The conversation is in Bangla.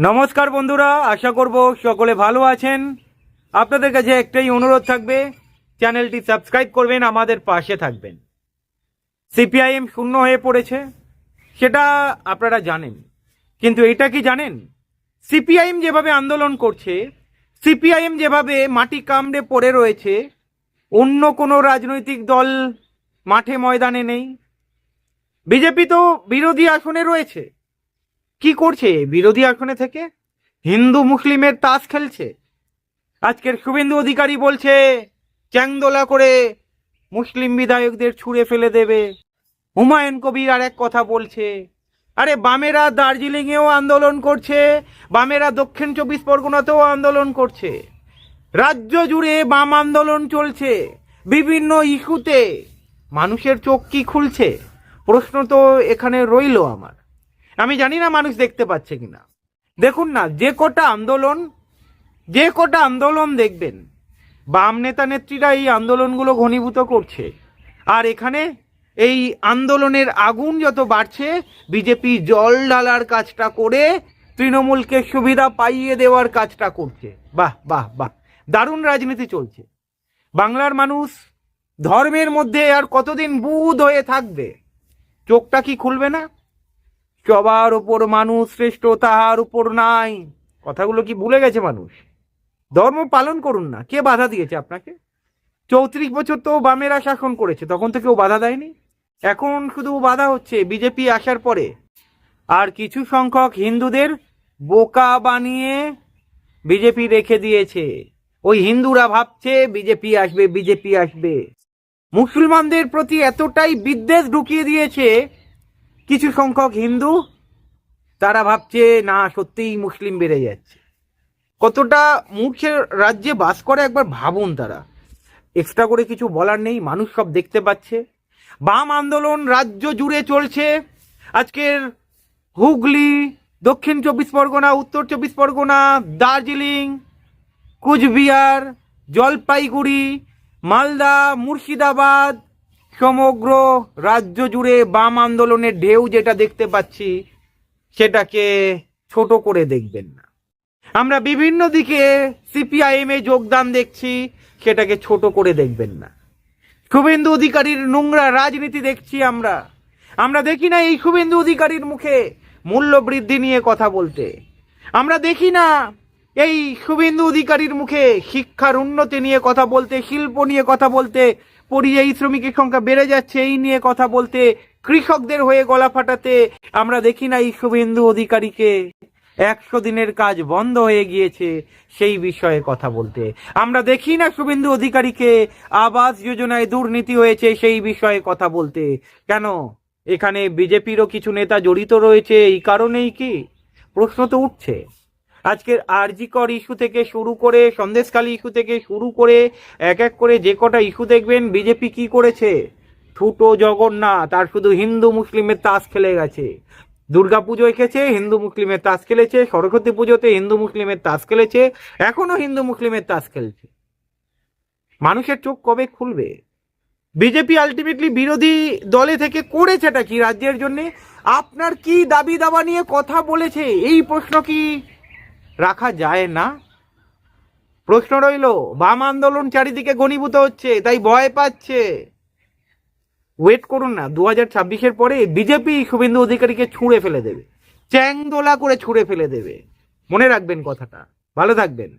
নমস্কার বন্ধুরা, আশা করব সকলে ভালো আছেন। আপনাদের কাছে একটাই অনুরোধ থাকবে, চ্যানেলটি সাবস্ক্রাইব করবেন, আমাদের পাশে থাকবেন। সিপিআইএম শূন্য হয়ে পড়েছে, সেটা আপনারা জানেন, কিন্তু এটা কি জানেন সিপিআইএম যেভাবে আন্দোলন করছে, সিপিআইএম যেভাবে মাটি কামড়ে পড়ে রয়েছে, অন্য কোনো রাজনৈতিক দল মাঠে ময়দানে নেই। বিজেপি তো বিরোধী আসনে রয়েছে, কি করছে বিরোধী আসনে থেকে? হিন্দু মুসলিমের তাস খেলছে। আজকের শুভেন্দু অধিকারী বলছে চ্যাংদোলা করে মুসলিম বিধায়কদের ছুঁড়ে ফেলে দেবে। হুমায়ুন কবির আর এক কথা বলছে, আরে বামেরা দার্জিলিংয়েও আন্দোলন করছে, বামেরা দক্ষিণ 24 পরগনাতেও আন্দোলন করছে, রাজ্য জুড়ে বাম আন্দোলন চলছে। বিভিন্ন ইস্যুতে মানুষের চোখ কি খুলছে? প্রশ্ন তো এখানে রইল আমার। আমি জানি না মানুষ দেখতে পাচ্ছে কিনা। দেখুন না, যে কটা আন্দোলন দেখবেন, বাম নেতা নেত্রীরা এই আন্দোলনগুলো ঘনীভূত করছে। আর এখানে এই আন্দোলনের আগুন যত বাড়ছে, বিজেপি জল ঢালার কাজটা করে তৃণমূলকে সুবিধা পাইয়ে দেওয়ার কাজটা করছে। বাহ বাহ বাহ, দারুণ রাজনীতি চলছে। বাংলার মানুষ ধর্মের মধ্যে আর কতদিন বুঁদ হয়ে থাকবে? চোখটা কি খুলবে না? সবার উপর মানুষ শ্রেষ্ঠ, তাহার উপর নাই, কথাগুলো কি ভুলে গেছে মানুষ? ধর্ম পালন করুন না, কে বাধা দিয়েছে আপনাকে? 34 বছর তো বামেরা শাসন করেছে, তখন তো কেউ বাধা দেয়নি। এখন শুধু বাধা হচ্ছে বিজেপি আসার পরে। আর কিছু সংখ্যক হিন্দুদের বোকা বানিয়ে বিজেপি রেখে দিয়েছে। ওই হিন্দুরা ভাবছে বিজেপি আসবে, বিজেপি আসবে। মুসলমানদের প্রতি এতটাই বিদ্বেষ ঢুকিয়ে দিয়েছে কিছু সংখ্যক হিন্দু, তারা ভাবছে না সত্যিই মুসলিম বেড়ে যাচ্ছে। কতটা মূর্খের রাজ্যে বাস করে একবার ভাবুন। তারা এক্সট্রা করে কিছু বলার নেই, মানুষ সব দেখতে পাচ্ছে। বাম আন্দোলন রাজ্য জুড়ে চলছে। আজকের হুগলি, দক্ষিণ 24 পরগনা, উত্তর 24 পরগনা, দার্জিলিং, কুচবিহার, জলপাইগুড়ি, মালদা, মুর্শিদাবাদ, সমগ্র রাজ্য জুড়ে বাম আন্দোলনের ঢেউ যেটা দেখতে পাচ্ছি, সেটাকে ছোট করে দেখবেন না। আমরা বিভিন্ন দিকে সিপিআইএম এ যোগদান দেখছি, সেটাকে ছোট করে দেখবেন না। শুভেন্দু অধিকারীর নোংরা রাজনীতি দেখছি আমরা দেখি না এই শুভেন্দু অধিকারীর মুখে মূল্য বৃদ্ধি নিয়ে কথা বলতে। আমরা দেখি না এই শুভেন্দু অধিকারীর মুখে শিক্ষার উন্নতি নিয়ে কথা বলতে, শিল্প নিয়ে কথা বলতে, পরিযায়ী শ্রমিকের সংখ্যা বেড়ে যাচ্ছে এই নিয়ে কথা বলতে, কৃষকদের হয়ে গলা ফাটাতে। আমরা দেখি না এই শুভেন্দু অধিকারীকে 100 দিনের কাজ বন্ধ হয়ে গিয়েছে সেই বিষয়ে কথা বলতে। আমরা দেখি না শুভেন্দু অধিকারীকে আবাস যোজনায় দুর্নীতি হয়েছে সেই বিষয়ে কথা বলতে। কেন? এখানে বিজেপিরও কিছু নেতা জড়িত রয়েছে, এই কারণেই কি? প্রশ্ন তো উঠছে। আজকের আরজি কর ইস্যু থেকে শুরু করে, সন্দেশখালী ইস্যু থেকে শুরু করে, এক এক করে যে কটা ইস্যু দেখবেন, বিজেপি কি করেছে? ছোটো জগন্নাথ তার শুধু হিন্দু মুসলিমের তাস খেলে গেছে। দুর্গা পুজো এঁকেছে, হিন্দু মুসলিমের তাস খেলেছে, সরস্বতী পুজোতে হিন্দু মুসলিমের তাস খেলেছে, এখনো হিন্দু মুসলিমের তাস খেলছে। মানুষের চোখ কবে খুলবে? বিজেপি আলটিমেটলি বিরোধী দলে থেকে করেছেটা কি রাজ্যের জন্য? আপনার কি দাবি দাবা নিয়ে কথা বলেছে? এই প্রশ্ন কি রাখা যায় না? প্রশ্ন রইল। বাম আন্দোলন চারিদিকে ঘনীভূত হচ্ছে, তাই ভয় পাচ্ছে। ওয়েট করুন না, 2026-এর পরে বিজেপি শুভেন্দু অধিকারীকে ছুঁড়ে ফেলে দেবে, চ্যাংদোলা করে ছুঁড়ে ফেলে দেবে। মনে রাখবেন কথাটা। ভালো থাকবেন।